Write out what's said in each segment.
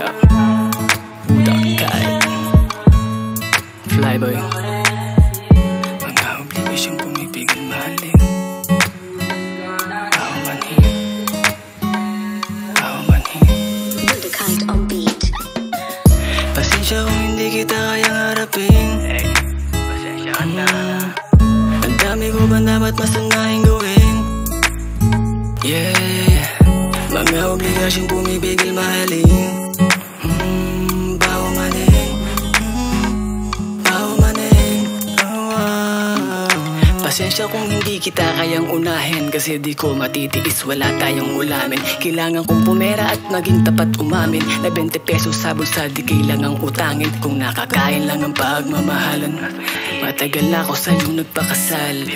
Yeah, Budak Kai Flyboy. Mga obligasyong pumipigil mahalin. Ako manhin Budak on beat. Pasensya kung hindi kita kayang harapin. Pasensya ka na. Ang dami ko ba dapat mas unahin gawin? Yeah, mga obligasyong pumipigil mahalin. Baho maning Pasensya kung hindi kita kayang unahin, kasi di ko matitiis, wala tayong ulamin. Kailangan kong pumera at maging tapat umamin, na 20 pesos sa bulsa di kailangang utangin. Kung nakakain lang ang pagmamahalan, matagal na ako sa'yo nagpakasal.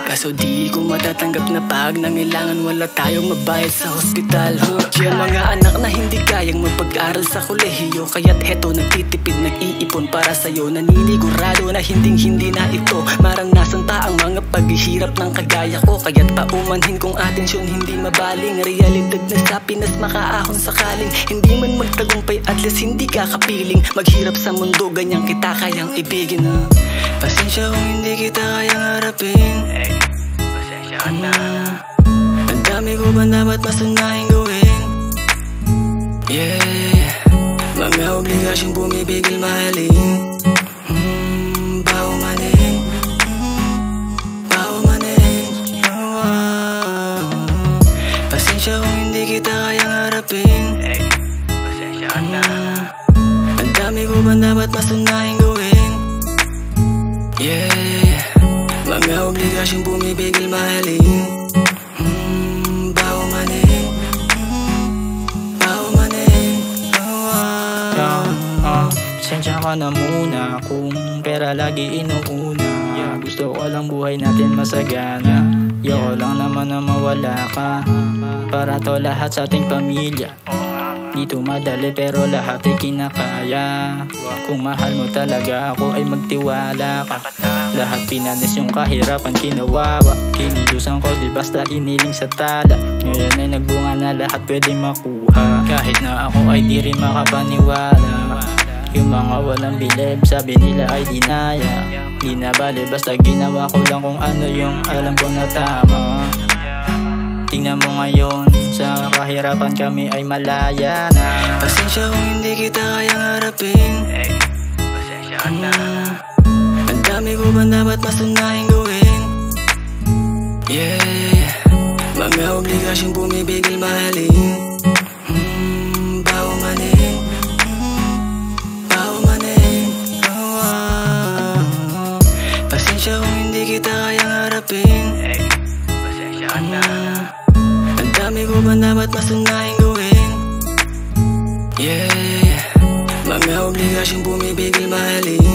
Kaso di ko matatanggap na pag nangailangan wala tayong mabayad sa hospital. Yan mga anak na hindi kayang magpag-aral sa kolehiyo, kaya't heto nagtitipid, nag-iipon para sa'yo. Naninigurado na hindi na ito maranasan pa ang mga paghihirap ng kagaya ko. Kaya't paumanhin kong atensyon hindi mabaling, realidad na sa Pinas makaahon sakaling. Hindi man magtagumpay at least hindi ka kapiling, maghirap sa mundo ganyang kita kayang ibigin. Pasensya kung hindi kita kayang harapin. Pasensya ka na. Ang dami ko ba dapat mas unahin gawin? Yeah, mga obligasyong bumibigil mahalin. Baho maning Pasensya kung hindi kita kayang harapin. Pasensya ka na. Ang dami ko ba dapat mas unahin gawin? Yeah, mga obligasyong bumibigil mahalin. Baho maning Pasensya ka na muna kung pera lagi inuuna. Gusto ko lang buhay natin masagana. Yoko lang naman na mawala ka, para to lahat sa ating pamilya. Dito madali pero lahat ay kinakaya. Kung mahal mo talaga ako ay magtiwala ka. Lahat pinanis yung kahirapan kinawawa. Kinilusan ko di basta iniling sa tala. Ngayon ay nagbunga na lahat pwede makuha. Kahit na ako ay di rin makapaniwala. Yung mga walang bilib sabi nila ay dinaya. Di na bali basta ginawa ko lang kung ano yung alam ko na tama. Tingnan mo ngayon, sa kahirapan kami ay malaya na. Pasensya kung hindi kita kayang harapin. Pasensya ka na. Ang dami ko ba dapat mas unahin gawin? Yeah, mga obligasyong bumibigil mahalin. Baho maning Pasensya kung hindi kita kayang harapin. Pasensya ka na. Ang dami ko ba dapat mas unahin gawin? Yeah, mga obligasyong bumibigil mahalin.